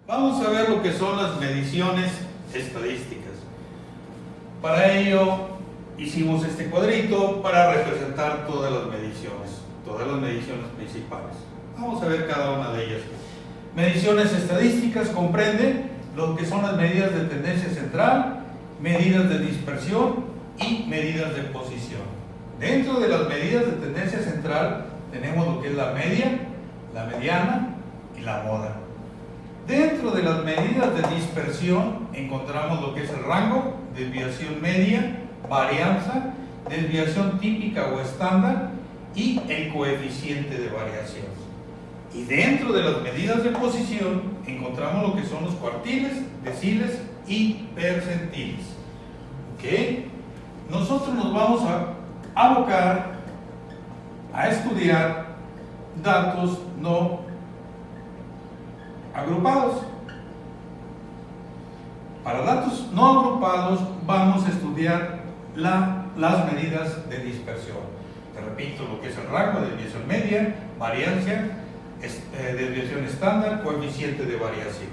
Vamos a ver lo que son las mediciones estadísticas. Para ello hicimos este cuadrito para representar todas las mediciones principales. Vamos a ver cada una de ellas. Mediciones estadísticas comprenden lo que son las medidas de tendencia central, medidas de dispersión y medidas de posición. Dentro de las medidas de tendencia central tenemos lo que es la media, la mediana y la moda. Dentro de las medidas de dispersión encontramos lo que es el rango, desviación media, varianza, desviación típica o estándar y el coeficiente de variación. Y dentro de las medidas de posición encontramos lo que son los cuartiles, deciles y percentiles. ¿Ok? Nosotros nos vamos a abocar a estudiar datos no agrupados. Para datos no agrupados vamos a estudiar las medidas de dispersión. Te repito lo que es el rango, desviación media, variancia, desviación estándar, coeficiente de variación.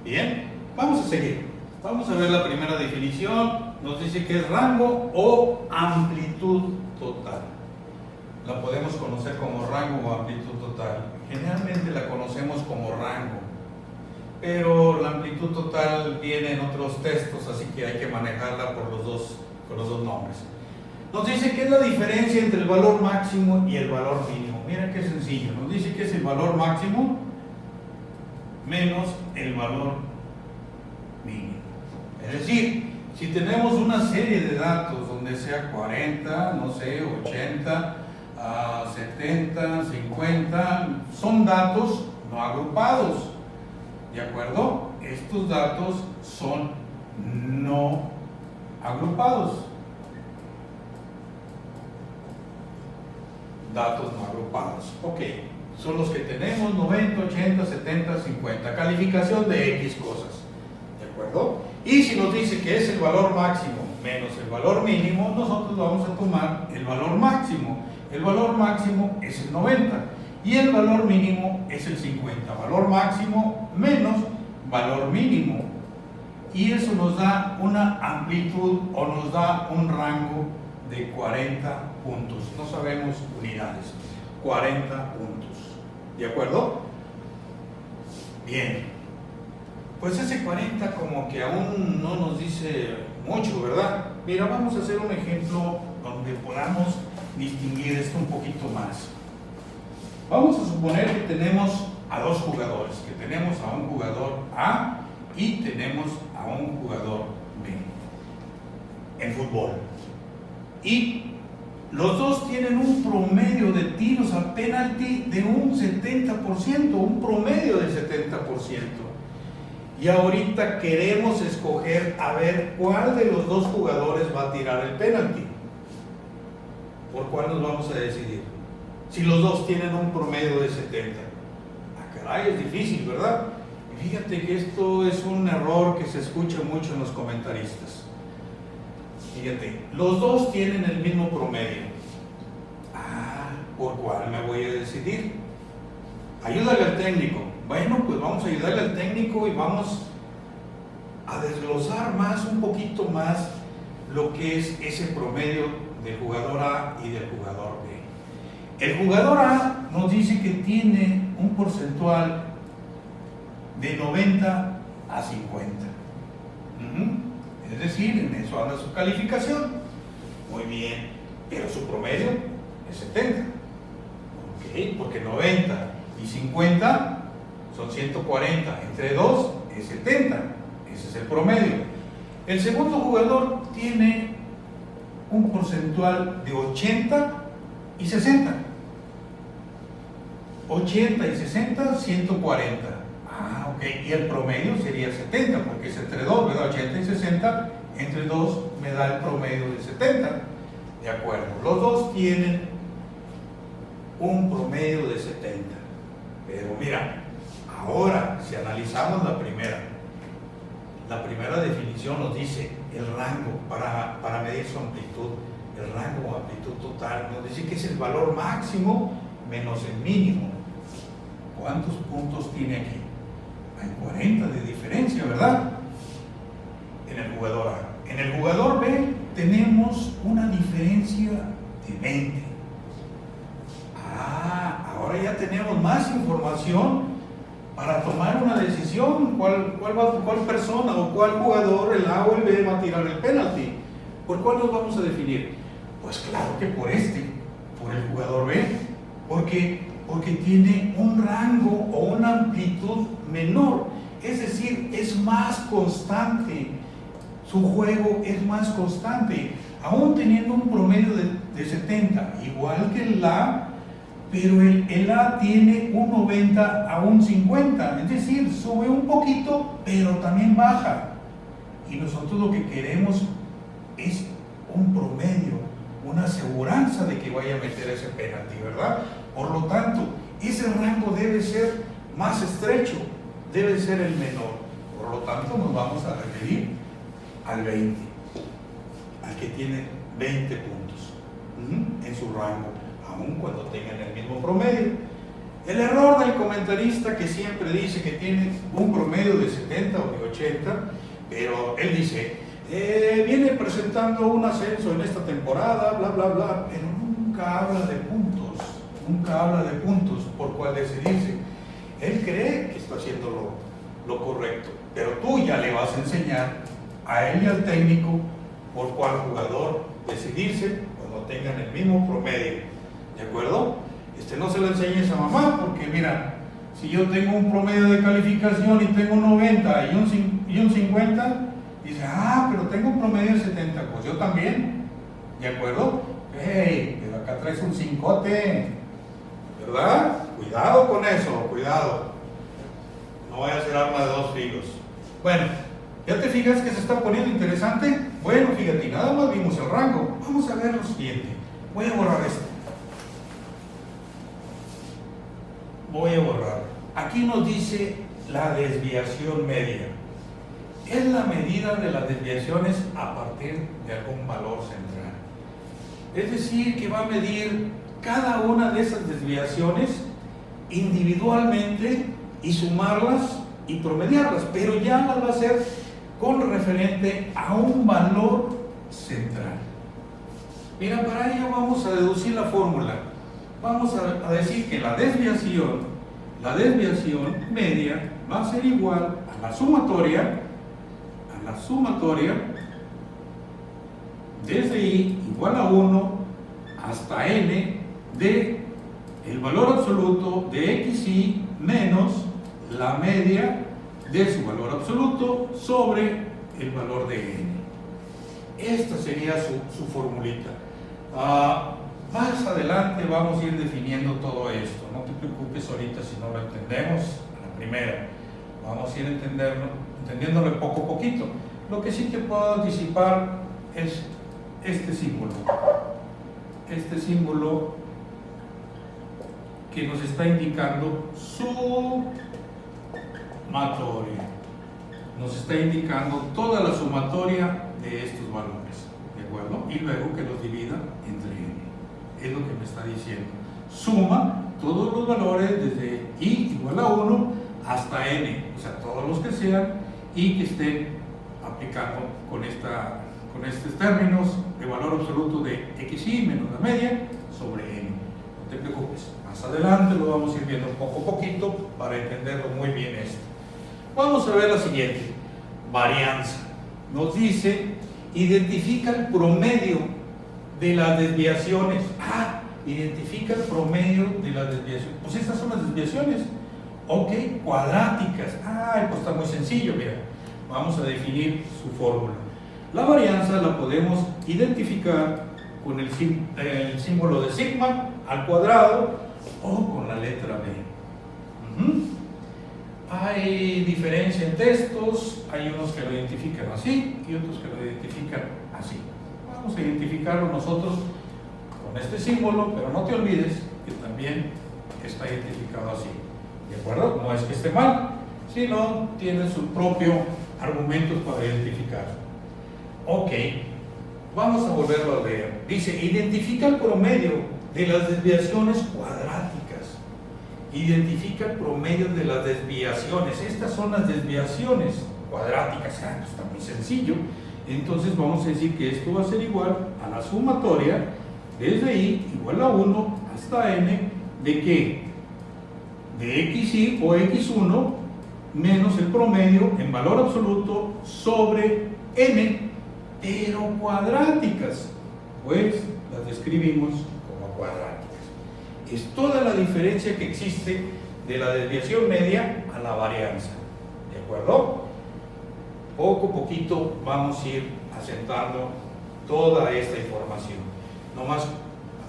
Bien, vamos a seguir. Vamos a ver la primera definición. Nos dice que es rango o amplitud total. La podemos conocer como rango o amplitud total. Generalmente la conocemos como rango, pero la amplitud total viene en otros textos, así que hay que manejarla con los dos nombres. Nos dice que es la diferencia entre el valor máximo y el valor mínimo. Mira qué sencillo. Nos dice que es el valor máximo menos el valor mínimo. Es decir, si tenemos una serie de datos donde sea 40, no sé, 80, 70, 50, son datos no agrupados. ¿De acuerdo? Estos datos son no agrupados. Datos no agrupados. Ok, son los que tenemos 90, 80, 70, 50. Calificación de X cosas. ¿De acuerdo? Y si nos dice que es el valor máximo menos el valor mínimo, nosotros vamos a tomar el valor máximo. El valor máximo es el 90 y el valor mínimo es el 50. Valor máximo menos valor mínimo. Y eso nos da una amplitud o nos da un rango de 40 puntos. No sabemos unidades. 40 puntos. ¿De acuerdo? Bien. Pues ese 40 como que aún no nos dice mucho, ¿verdad? Mira, vamos a hacer un ejemplo donde podamos distinguir esto un poquito más. Vamos a suponer que tenemos a dos jugadores, que tenemos a un jugador A y tenemos a un jugador B en fútbol. Y los dos tienen un promedio de tiros a penalti de un 70%, un promedio del 70%. Y ahorita queremos escoger a ver cuál de los dos jugadores va a tirar el penalti. ¿Por cuál nos vamos a decidir? Si los dos tienen un promedio de 70. Ah, caray, es difícil, ¿verdad? Y fíjate que esto es un error que se escucha mucho en los comentaristas. Fíjate, los dos tienen el mismo promedio. Ah, ¿por cuál me voy a decidir? Ayúdale al técnico. Bueno, pues vamos a ayudarle al técnico y vamos a desglosar un poquito más lo que es ese promedio del jugador A y del jugador B. El jugador A nos dice que tiene un porcentual de 90 a 50. Es decir, en eso anda su calificación. Muy bien, pero su promedio es 70. Ok, porque 90 y 50 son 140. Entre 2 es 70. Ese es el promedio. El segundo jugador tiene un porcentual de 80 y 60. 80 y 60, 140. Ah, ok. Y el promedio sería 70, porque es entre 2, ¿verdad? 80 y 60, entre 2 me da el promedio de 70. De acuerdo. Los dos tienen un promedio de 70. Pero mira, ahora, si analizamos la primera definición nos dice el rango para medir su amplitud, el rango o amplitud total, nos dice que es el valor máximo menos el mínimo. ¿Cuántos puntos tiene aquí? Hay 40 de diferencia, ¿verdad? En el jugador A. En el jugador B tenemos una diferencia de 20. Ahora ya tenemos más información para tomar una decisión. ¿Cuál persona o cuál jugador, el A o el B, va a tirar el penalti? ¿Por cuál nos vamos a definir? Pues claro que por el jugador B, porque tiene un rango o una amplitud menor, es decir, es más constante, su juego es más constante, aún teniendo un promedio de 70, igual que el A, pero el A tiene un 90 a un 50, es decir, sube un poquito, pero también baja, y nosotros lo que queremos es un promedio, una aseguranza de que vaya a meter ese penalti, ¿verdad? Por lo tanto, ese rango debe ser más estrecho, debe ser el menor. Por lo tanto, nos vamos a referir al 20, al que tiene 20 puntos en su rango, aun cuando tengan el mismo promedio. El error del comentarista que siempre dice que tiene un promedio de 70 o de 80, pero él dice, viene presentando un ascenso en esta temporada, bla, bla, bla, pero nunca habla de puntos por cuál decidirse. Él cree que está haciendo lo correcto, pero tú ya le vas a enseñar a él y al técnico por cuál jugador decidirse cuando tengan el mismo promedio, ¿de acuerdo? No se lo enseñes a mamá, porque mira, si yo tengo un promedio de calificación y tengo un 90 y un 50, dice, pero tengo un promedio de 70, pues yo también, ¿de acuerdo? Hey, pero acá traes un 5, ¿verdad? Cuidado con eso, cuidado. No vaya a ser arma de dos filos. Bueno, ¿ya te fijas que se está poniendo interesante? Bueno, fíjate, nada más vimos el rango. Vamos a ver lo siguiente. Voy a borrar esto. Voy a borrar. Aquí nos dice la desviación media. Es la medida de las desviaciones a partir de algún valor central. Es decir, que va a medir cada una de esas desviaciones individualmente y sumarlas y promediarlas, pero ya las va a hacer con referente a un valor central. Mira, para ello vamos a deducir la fórmula. Vamos a decir que la desviación media va a ser igual a la sumatoria desde i igual a 1 hasta n de el valor absoluto de xi menos la media de su valor absoluto sobre el valor de n. Esta sería su formulita. Más adelante vamos a ir definiendo todo esto. No te preocupes ahorita si no lo entendemos a la primera. Vamos a ir entendiéndolo poco a poquito. Lo que sí te puedo anticipar es este símbolo. Este símbolo que nos está indicando sumatoria. Nos está indicando toda la sumatoria de estos valores, ¿de acuerdo? Y luego que los divida entre n. Es lo que me está diciendo. Suma todos los valores desde i igual a 1 hasta n, o sea, todos los que sean y que estén aplicando con estos términos de valor absoluto de xi menos la media sobre n. No te preocupes, más adelante lo vamos a ir viendo poco a poquito para entenderlo muy bien esto. Vamos a ver la siguiente, varianza. Nos dice, identifica el promedio de las desviaciones. Identifica el promedio de las desviaciones. Pues estas son las desviaciones. Ok, cuadráticas. Pues está muy sencillo, mira. Vamos a definir su fórmula. La varianza la podemos identificar con el símbolo de sigma al cuadrado o con la letra B. Hay diferencia en textos, hay unos que lo identifican así y otros que lo identifican así. Vamos a identificarlo nosotros con este símbolo, pero no te olvides que también está identificado así. ¿De acuerdo? No es que esté mal, sino tiene sus propios argumentos para identificarlo. Ok, vamos a volverlo a leer. Dice, identifica el promedio de las desviaciones cuadráticas. identifica el promedio de las desviaciones. Estas son las desviaciones cuadráticas. Está muy sencillo. Entonces vamos a decir que esto va a ser igual a la sumatoria desde i igual a 1 hasta n de ¿qué? De xi o x1 menos el promedio en valor absoluto sobre n, pero cuadráticas, pues las describimos como cuadráticas. Es toda la diferencia que existe de la desviación media a la varianza, ¿de acuerdo? Poco a poquito vamos a ir asentando toda esta información. Nomás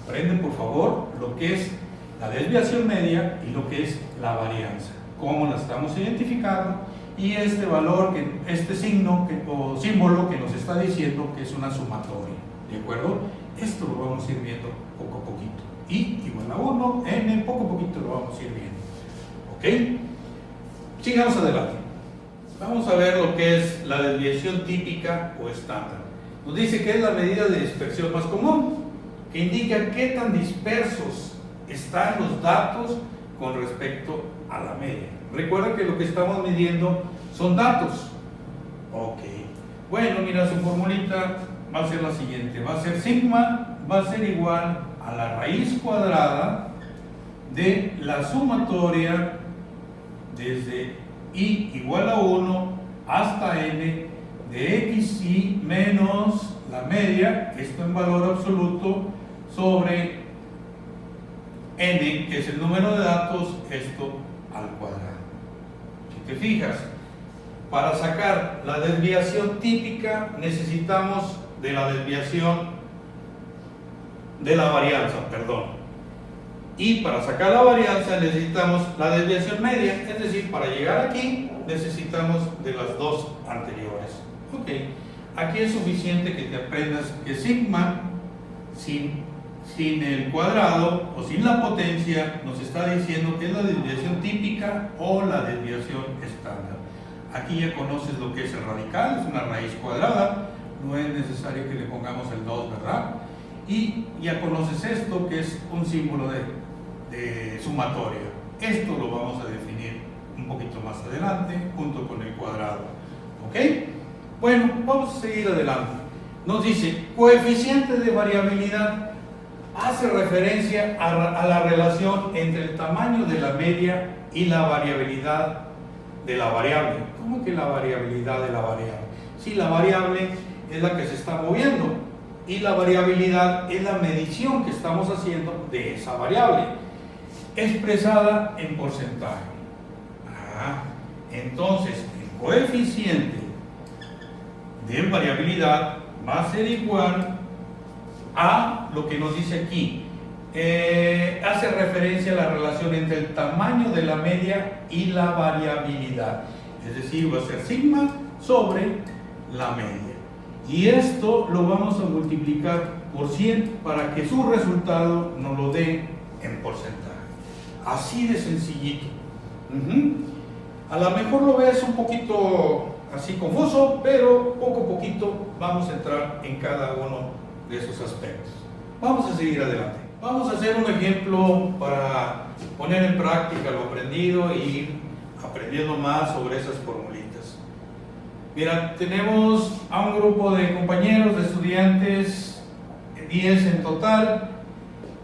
aprenden por favor lo que es la desviación media y lo que es la varianza, cómo la estamos identificando y este valor, este signo o símbolo que nos está diciendo que es una sumatoria, ¿de acuerdo? Esto lo vamos a ir viendo poco a poquito. I igual a 1, n, poco a poquito lo vamos a ir viendo. ¿Ok? Sigamos adelante. Vamos a ver lo que es la desviación típica o estándar. Nos dice que es la medida de dispersión más común, que indica qué tan dispersos están los datos con respecto a la media. Recuerda que lo que estamos midiendo son datos. Ok. Bueno, mira, su formulita va a ser la siguiente. Va a ser sigma, va a ser igual a la raíz cuadrada de la sumatoria desde i igual a 1 hasta n de xi menos la media, esto en valor absoluto, sobre n, que es el número de datos, esto al cuadrado. Si te fijas, para sacar la desviación típica necesitamos de la desviación de la varianza, perdón. Y para sacar la varianza necesitamos la desviación media, es decir, para llegar aquí necesitamos de las dos anteriores. Ok, aquí es suficiente que te aprendas que sigma sin el cuadrado o sin la potencia nos está diciendo que es la desviación típica o la desviación estándar. Aquí ya conoces lo que es el radical, es una raíz cuadrada, no es necesario que le pongamos el 2, ¿verdad? Y ya conoces esto que es un símbolo de sumatoria. Esto lo vamos a definir un poquito más adelante junto con el cuadrado. ¿Ok? Bueno, vamos a seguir adelante. Nos dice, coeficiente de variabilidad hace referencia a la relación entre el tamaño de la media y la variabilidad de la variable. ¿Cómo que la variabilidad de la variable? Sí, la variable es la que se está moviendo y la variabilidad es la medición que estamos haciendo de esa variable, expresada en porcentaje. Entonces, el coeficiente de variabilidad va a ser igual a lo que nos dice aquí. Hace referencia a la relación entre el tamaño de la media y la variabilidad. Es decir, va a ser sigma sobre la media. Y esto lo vamos a multiplicar por 100 para que su resultado nos lo dé en porcentaje. Así de sencillito. A lo mejor lo ves un poquito así confuso, pero poco a poquito vamos a entrar en cada uno de esos aspectos. Vamos a seguir adelante. Vamos a hacer un ejemplo para poner en práctica lo aprendido e ir aprendiendo más sobre esas formulitas. Mira, tenemos a un grupo de compañeros, de estudiantes, 10 en total,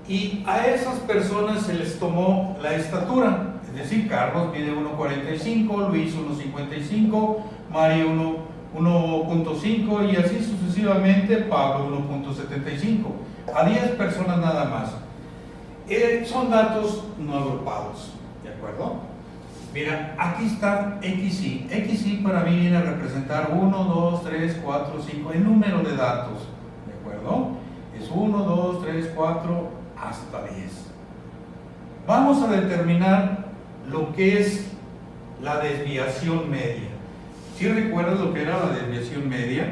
y a esas personas se les tomó la estatura, es decir, Carlos mide 1,45, Luis 1,55, Mario 1,5 y así sucesivamente, Pablo 1,75, a 10 personas nada más. Son datos no agrupados, ¿de acuerdo? Mira, aquí está XY. XY para mí viene a representar 1, 2, 3, 4, 5, el número de datos, ¿de acuerdo? Es 1, 2, 3, 4, hasta 10. Vamos a determinar lo que es la desviación media. ¿Sí recuerdas lo que era la desviación media?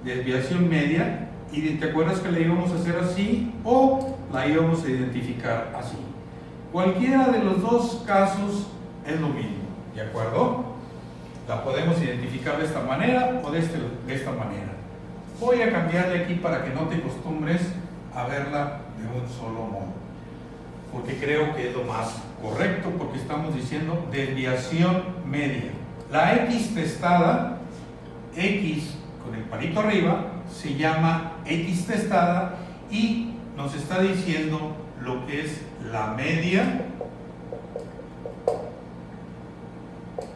Desviación media, y te acuerdas que la íbamos a hacer así o la íbamos a identificar así. Cualquiera de los dos casos es lo mismo, ¿de acuerdo? La podemos identificar de esta manera o de esta manera. Voy a cambiarle aquí para que no te acostumbres a verla de un solo modo, porque creo que es lo más correcto, porque estamos diciendo desviación media. La X testada, X con el palito arriba, se llama X testada y nos está diciendo lo que es la media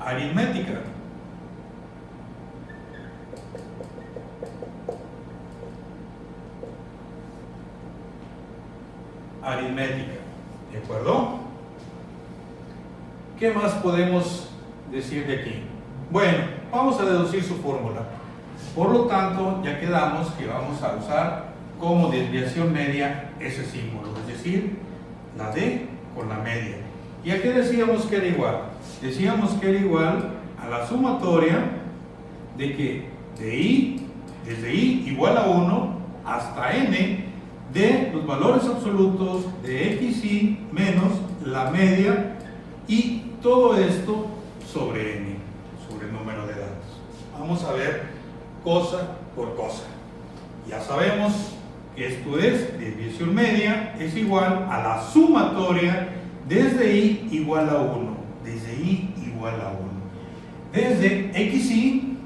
aritmética. ¿De acuerdo? ¿Qué más podemos decir de aquí? Bueno, vamos a deducir su fórmula. Por lo tanto, ya quedamos que vamos a usar como desviación media ese símbolo, es decir, la D con la media. ¿Y a qué decíamos que era igual? Decíamos que era igual a la sumatoria de que de I, desde I igual a 1 hasta N de los valores absolutos de XI menos la media y todo esto sobre N, sobre el número de datos. Vamos a ver cosa por cosa. Ya sabemos que esto es desviación media, es igual a la sumatoria desde I igual a 1, desde I igual a 1, desde XI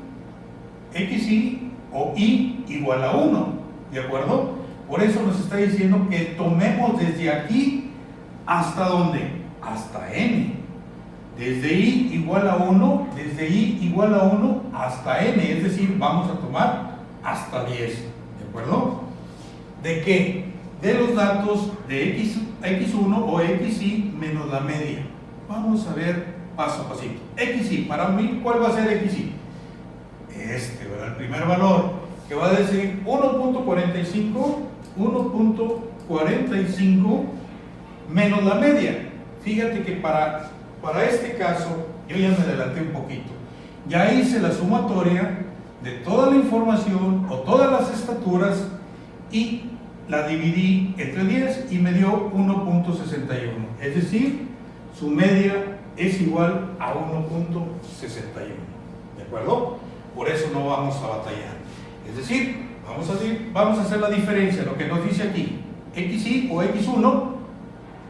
o I igual a 1, ¿de acuerdo? Por eso nos está diciendo que tomemos desde aquí hasta ¿dónde? Hasta N. Desde I igual a 1, desde I igual a 1 hasta N, es decir, vamos a tomar hasta 10, ¿de acuerdo? ¿De qué? De los datos de X1 o XI menos la media. Vamos a ver paso a pasito. XI, para mí, ¿cuál va a ser XI? Este, ¿verdad? El primer valor, que va a decir 1.45 menos la media. Fíjate que para este caso, yo ya me adelanté un poquito. Ya hice la sumatoria de toda la información o todas las estaturas y la dividí entre 10 y me dio 1.61. Es decir, su media es igual a 1.61. ¿De acuerdo? Por eso no vamos a batallar. Es decir, vamos a hacer la diferencia, lo que nos dice aquí, XI o X1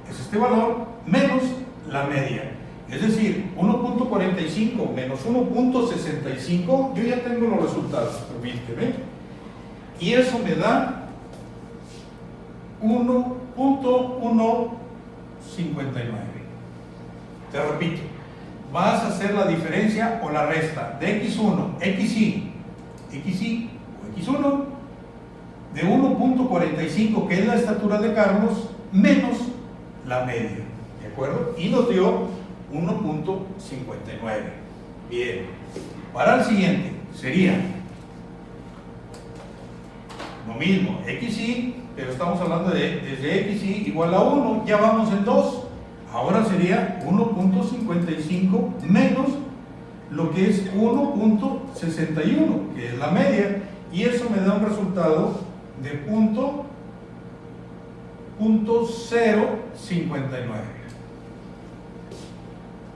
es este valor menos la media. Es decir, 1.45 menos 1.65, yo ya tengo los resultados, permíteme. Y eso me da 1.159. Te repito, vas a hacer la diferencia o la resta de X1, XI o X1 de 1.45, que es la estatura de Carlos, menos la media, ¿de acuerdo? Y nos dio 1.59. Bien, para el siguiente sería lo mismo, XI, pero estamos hablando de desde XI igual a 1, ya vamos en 2. Ahora sería 1.55 menos lo que es 1.61, que es la media, y eso me da un resultado de 0.59.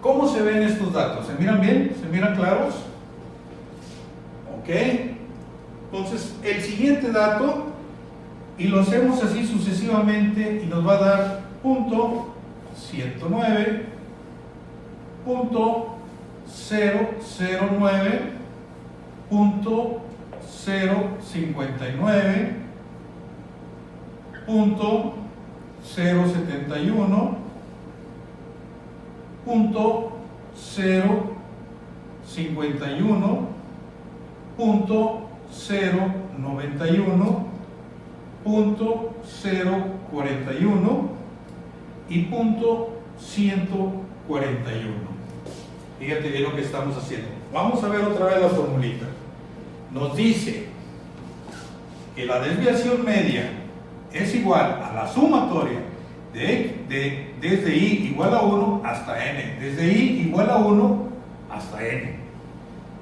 ¿Cómo se ven estos datos? ¿Se miran bien? ¿Se miran claros? Ok. Entonces, el siguiente dato, y lo hacemos así sucesivamente, y nos va a dar punto 109, punto 009, punto 059, punto 071, punto 051, punto 091, punto 041 y punto 141. Fíjate bien lo que estamos haciendo. Vamos a ver otra vez la formulita. Nos dice que la desviación media es igual a la sumatoria desde I igual a 1 hasta N, desde I igual a 1 hasta N,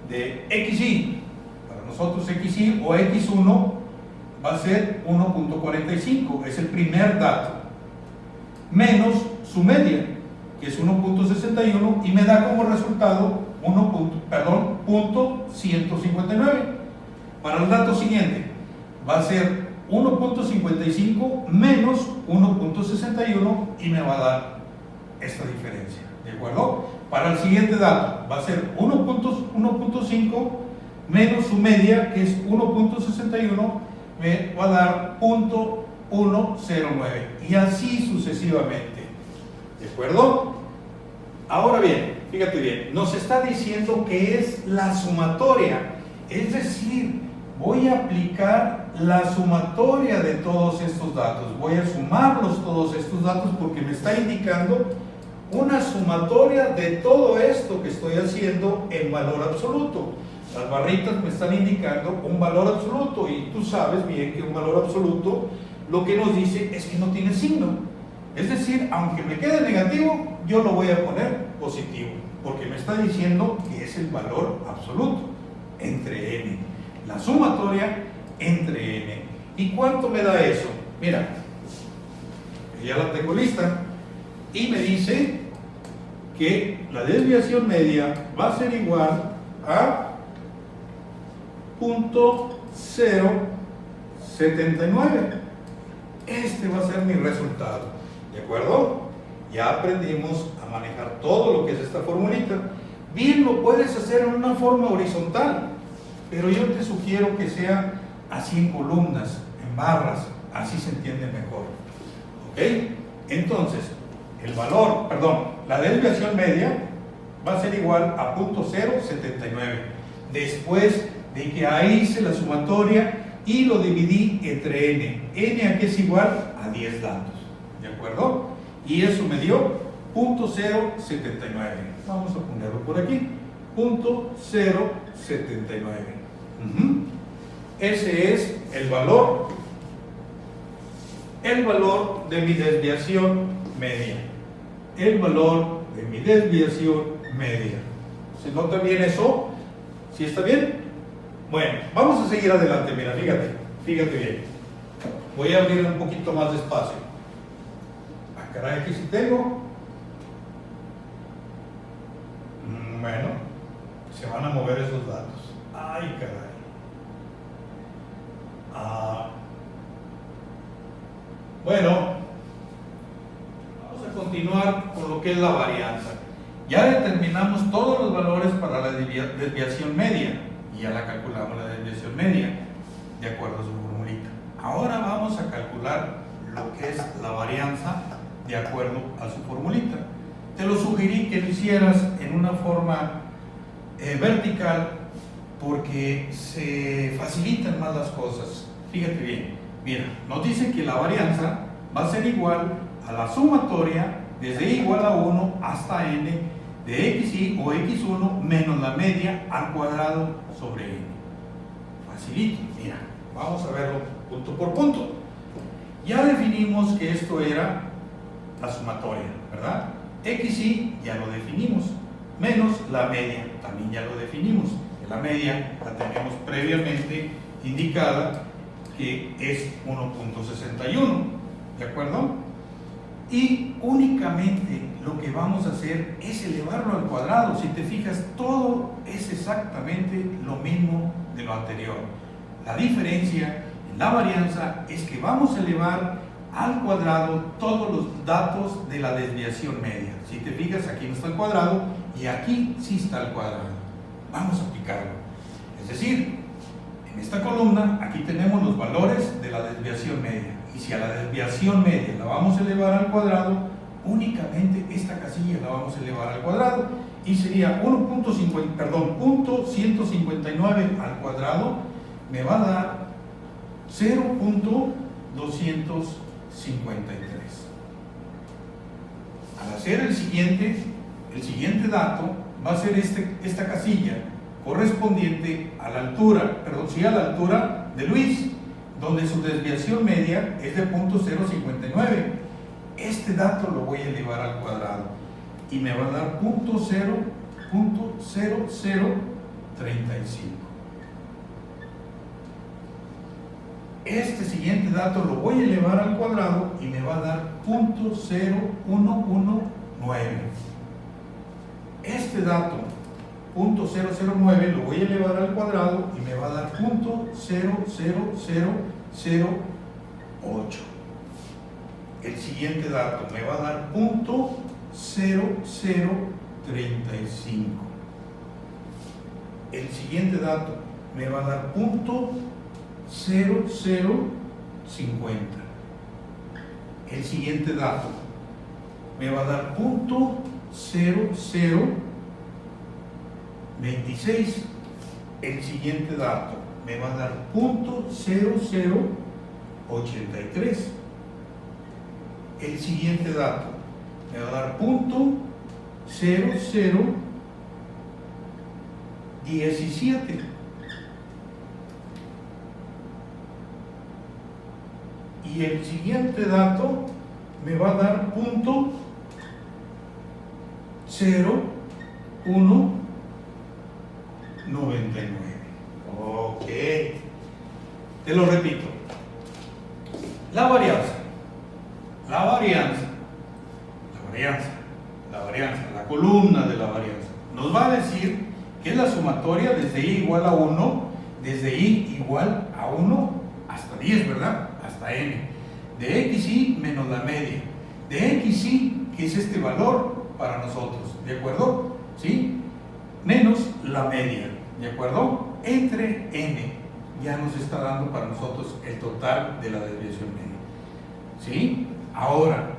de XI, para nosotros XI o X1 va a ser 1.45, es el primer dato, menos su media, que es 1.61, y me da como resultado 1.159. Para el dato siguiente va a ser 1.55 menos 1.61 y me va a dar esta diferencia, ¿de acuerdo? Para el siguiente dato va a ser 1.5 menos su media, que es 1.61, me va a dar 0.109 y así sucesivamente, ¿de acuerdo? Ahora bien, fíjate bien, nos está diciendo que es la sumatoria, es decir, voy a aplicar la sumatoria de todos estos datos, voy a sumarlos todos estos datos porque me está indicando una sumatoria de todo esto que estoy haciendo en valor absoluto. Las barritas me están indicando un valor absoluto y tú sabes bien que un valor absoluto lo que nos dice es que no tiene signo. Es decir, aunque me quede negativo, yo lo voy a poner positivo, porque me está diciendo que es el valor absoluto entre n, la sumatoria entre n. ¿Y cuánto me da eso? Mira, ya la tengo lista y me dice que la desviación media va a ser igual a 0.079. Este va a ser mi resultado, ¿de acuerdo? Ya aprendimos a manejar todo lo que es esta formulita. Bien lo puedes hacer en una forma horizontal, pero yo te sugiero que sea así en columnas, en barras, así se entiende mejor, ¿ok? Entonces, la desviación media va a ser igual a 0.079. Después de que ahí hice la sumatoria y lo dividí entre n. N aquí es igual a 10 datos, ¿de acuerdo? Y eso me dio 0.079. Vamos a ponerlo por aquí, 0.079. Ese es el valor de mi desviación media. El valor de mi desviación media. ¿Se nota bien eso? ¿Sí está bien? Bueno, vamos a seguir adelante. Mira, fíjate bien. Voy a abrir un poquito más despacio. Ah, caray, aquí sí tengo. Bueno, se van a mover esos datos. Ay, caray. Bueno, vamos a continuar con lo que es la varianza. Ya determinamos todos los valores para la desviación media y ya la calculamos la desviación media de acuerdo a su formulita. Ahora vamos a calcular lo que es la varianza de acuerdo a su formulita. Te lo sugerí que lo hicieras en una forma vertical porque se facilitan más las cosas. Fíjate bien, mira, nos dice que la varianza va a ser igual a la sumatoria desde igual a 1 hasta n de xy o x1 menos la media al cuadrado sobre n. Facilito, mira, vamos a verlo punto por punto. Ya definimos que esto era la sumatoria, ¿verdad? xy ya lo definimos, menos la media, también ya lo definimos. La media la tenemos previamente indicada que es 1.61, ¿de acuerdo? Y únicamente lo que vamos a hacer es elevarlo al cuadrado. Si te fijas, todo es exactamente lo mismo de lo anterior. La diferencia en la varianza es que vamos a elevar al cuadrado todos los datos de la desviación media. Si te fijas, aquí no está el cuadrado y aquí sí está el cuadrado. Vamos a aplicarlo. Es decir, en esta columna aquí tenemos los valores de la desviación media. Y si a la desviación media la vamos a elevar al cuadrado, únicamente esta casilla la vamos a elevar al cuadrado y sería 0.159 al cuadrado me va a dar 0.253. Al hacer el siguiente dato va a ser esta casilla correspondiente a la altura, a la altura de Luis, donde su desviación media es de 0.059. Este dato lo voy a elevar al cuadrado y me va a dar 0.0035. Este siguiente dato lo voy a elevar al cuadrado y me va a dar 0.0119. Este dato 0.009 lo voy a elevar al cuadrado y me va a dar 0.00008. El siguiente dato me va a dar .0035. El siguiente dato me va a dar .0050. El siguiente dato me va a dar .0026. El siguiente dato me va a dar .0083. El siguiente dato me va a dar .0017. Y el siguiente dato me va a dar .0199. Ok. Te lo repito. La varianza, la columna de la varianza, nos va a decir que es la sumatoria desde i igual a 1, desde i igual a 1 hasta 10, ¿verdad? Hasta n. De xi menos la media. De xi, que es este valor para nosotros, ¿de acuerdo? ¿Sí? Menos la media, ¿de acuerdo? Entre n. Ya nos está dando para nosotros el total de la desviación media. ¿Sí? Ahora,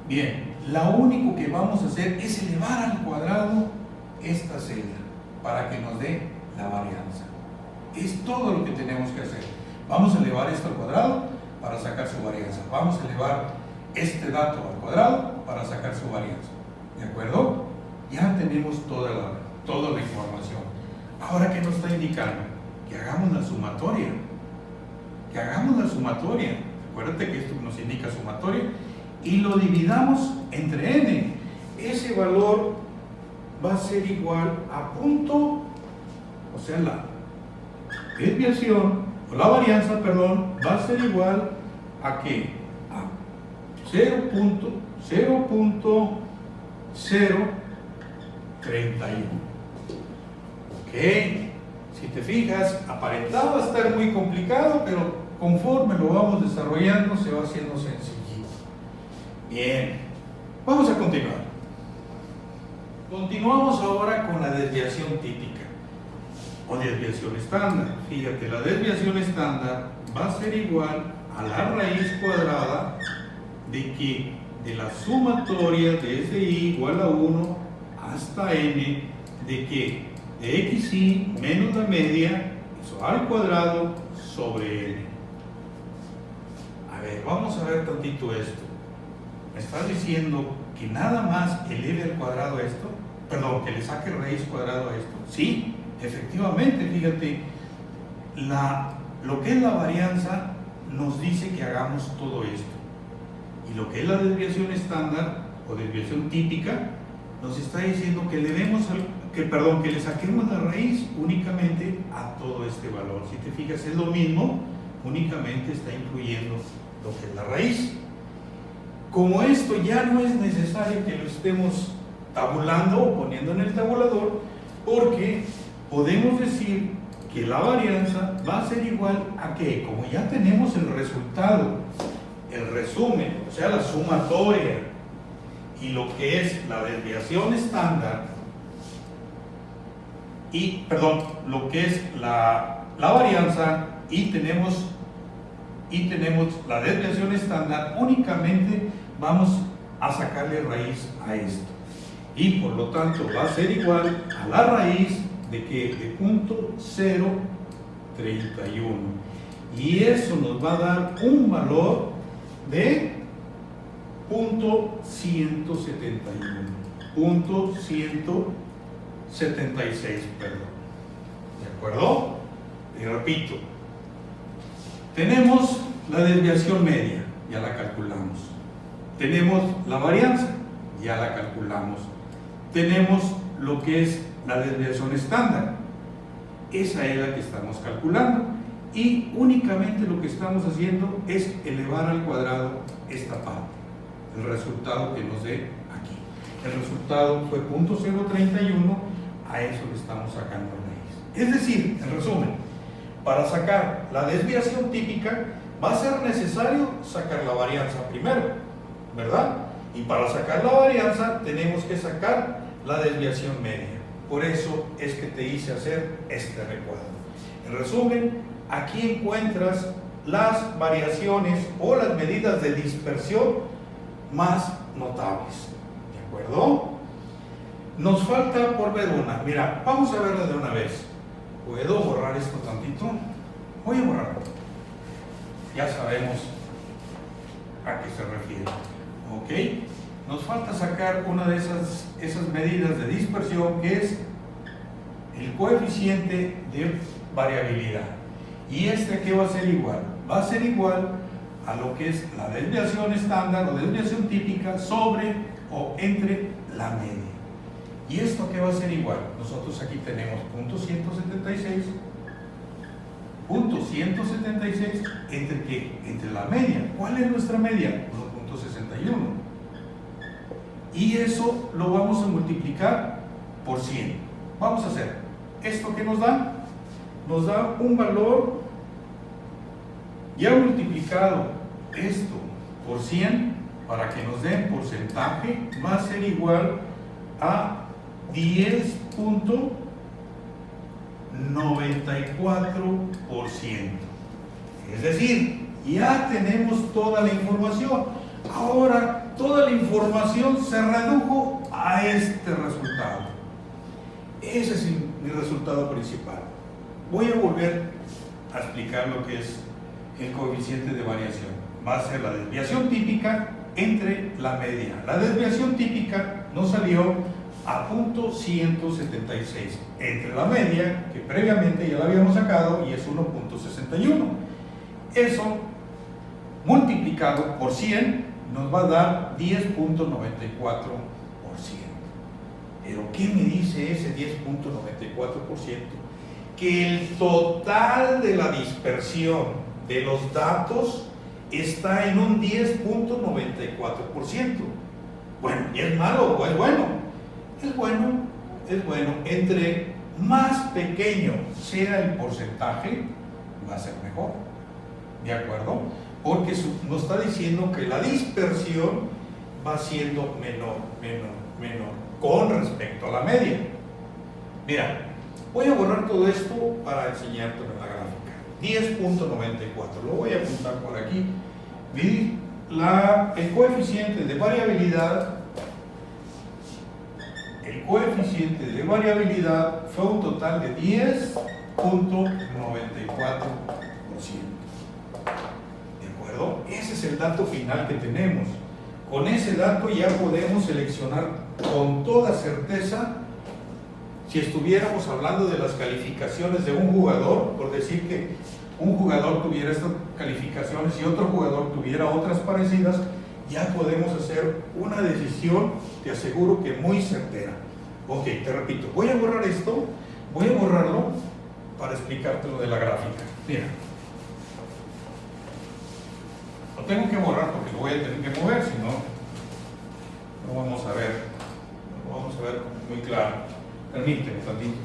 bien, lo único que vamos a hacer es elevar al cuadrado esta celda para que nos dé la varianza. Es todo lo que tenemos que hacer. Vamos a elevar esto al cuadrado para sacar su varianza. Vamos a elevar este dato al cuadrado para sacar su varianza. ¿De acuerdo? Ya tenemos toda la información. Ahora, ¿qué nos está indicando? Que hagamos la sumatoria. Que hagamos la sumatoria. Acuérdate que esto nos indica sumatoria. Y lo dividamos entre n. Ese valor va a ser igual a punto, o sea, la desviación, o la varianza, perdón, va a ser igual a ¿qué? A 0.031. Ok. Si te fijas, aparentaba estar muy complicado, pero conforme lo vamos desarrollando se va haciendo sencillito. Bien, vamos a continuar. Continuamos ahora con la desviación típica o desviación estándar. Fíjate, la desviación estándar va a ser igual a la raíz cuadrada de ¿qué? De la sumatoria desde i igual a 1 hasta n de ¿qué? De xi menos la media, eso al cuadrado sobre n. A ver, vamos a ver tantito esto. ¿Me estás diciendo que nada más eleve al cuadrado esto? Perdón, que le saque raíz cuadrado a esto. Sí, efectivamente, fíjate, lo que es la varianza nos dice que hagamos todo esto. Y lo que es la desviación estándar o desviación típica nos está diciendo que que le saquemos la raíz únicamente a todo este valor. Si te fijas, es lo mismo, únicamente está incluyendo lo que es la raíz. Como esto ya no es necesario que lo estemos tabulando o poniendo en el tabulador, porque podemos decir que la varianza va a ser igual a que, como ya tenemos el resultado, el resumen, o sea, la sumatoria y lo que es la desviación estándar, lo que es la varianza y tenemos la desviación estándar, únicamente vamos a sacarle raíz a esto. Y por lo tanto va a ser igual a la raíz de que de .031. Y eso nos va a dar un valor de .176, perdón. ¿De acuerdo? Y repito, tenemos la desviación media, ya la calculamos. Tenemos la varianza, ya la calculamos. Tenemos lo que es la desviación estándar, esa es la que estamos calculando, y únicamente lo que estamos haciendo es elevar al cuadrado esta parte, el resultado que nos dé aquí. El resultado fue .031, a eso le estamos sacando raíz. Es decir, en resumen, para sacar la desviación típica va a ser necesario sacar la varianza primero, ¿verdad? Y para sacar la varianza tenemos que sacar la desviación media. Por eso es que te hice hacer este recuadro. En resumen, aquí encuentras las variaciones o las medidas de dispersión más notables. ¿De acuerdo? Nos falta por ver una. Mira, vamos a verla de una vez. ¿Puedo borrar esto tantito? Voy a borrarlo. Ya sabemos a qué se refiere. ¿Ok? Nos falta sacar una de esas medidas de dispersión, que es el coeficiente de variabilidad. ¿Y este qué va a ser igual? Va a ser igual a lo que es la desviación estándar o desviación típica sobre o entre la media. ¿Y esto qué va a ser igual? Nosotros aquí tenemos punto 176. Punto 176, ¿entre qué? Entre la media. ¿Cuál es nuestra media? 1.61. Y eso lo vamos a multiplicar por 100. Vamos a hacer esto que nos da. Nos da un valor ya multiplicado esto por 100 para que nos dé porcentaje, va a ser igual a 10.94%. Es decir, ya tenemos toda la información. Ahora toda la información se redujo a este resultado. Ese es mi resultado principal. Voy a volver a explicar lo que es el coeficiente de variación. Va a ser la desviación típica entre la media. La desviación típica nos salió a punto 176 entre la media, que previamente ya la habíamos sacado, y es 1.61. Eso multiplicado por 100 nos va a dar 10.94%. Pero ¿qué me dice ese 10.94%? Que el total de la dispersión de los datos está en un 10.94%. Bueno, ¿y es malo o es bueno? Es bueno. Entre más pequeño sea el porcentaje, va a ser mejor. ¿De acuerdo? Porque nos está diciendo que la dispersión va siendo menor con respecto a la media. Mira, voy a borrar todo esto para enseñarte en la gráfica. 10.94, lo voy a apuntar por aquí. El coeficiente de variabilidad, fue un total de 10.94%. ¿De acuerdo? Ese es el dato final que tenemos. Con ese dato ya podemos seleccionar con toda certeza, si estuviéramos hablando de las calificaciones de un jugador, por decir que un jugador tuviera estas calificaciones y otro jugador tuviera otras parecidas, ya podemos hacer una decisión, te aseguro que muy certera. Ok, te repito, voy a borrar esto, voy a borrarlo para explicarte lo de la gráfica. Mira, lo tengo que borrar porque lo voy a tener que mover, si no, no vamos a ver, muy claro. Permíteme tantito.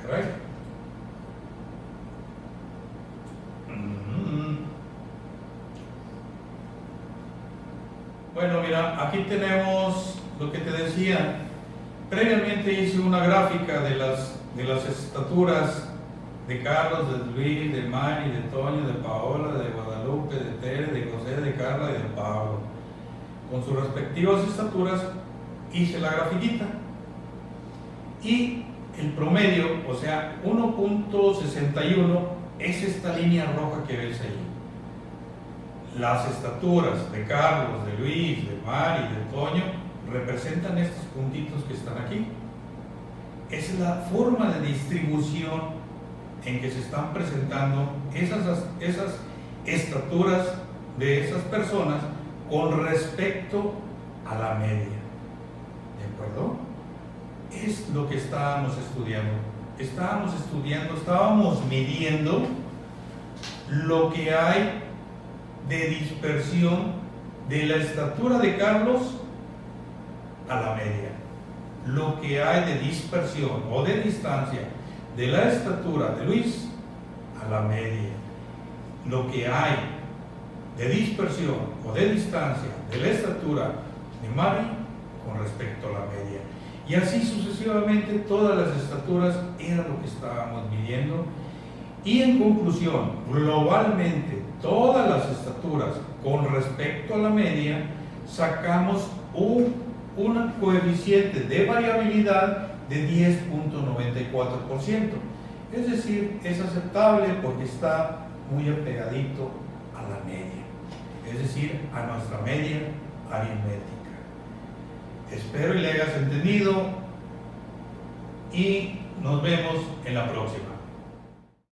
Caray. Bueno, mira, aquí tenemos lo que te decía. Previamente hice una gráfica de las estaturas de Carlos, de Luis, de Mari, de Toño, de Paola, de Guadalupe, de Tere, de José, de Carla y de Pablo. Con sus respectivas estaturas hice la grafiquita. Y el promedio, o sea, 1.61, es esta línea roja que ves ahí. Las estaturas de Carlos, de Luis, de Mari, de Toño representan estos puntitos que están aquí. Esa es la forma de distribución en que se están presentando esas estaturas de esas personas con respecto a la media. ¿De acuerdo? Es lo que estábamos estudiando. Estábamos midiendo lo que hay de dispersión de la estatura de Carlos a la media. Lo que hay de dispersión o de distancia de la estatura de Luis a la media lo que hay de dispersión o de distancia de la estatura de Mari con respecto a la media. Y así sucesivamente todas las estaturas era lo que estábamos midiendo. Y en conclusión, globalmente todas las estaturas con respecto a la media sacamos un coeficiente de variabilidad de 10.94%. Es decir, es aceptable porque está muy apegadito a la media, es decir, a nuestra media aritmética. Espero y le hayas entendido y nos vemos en la próxima.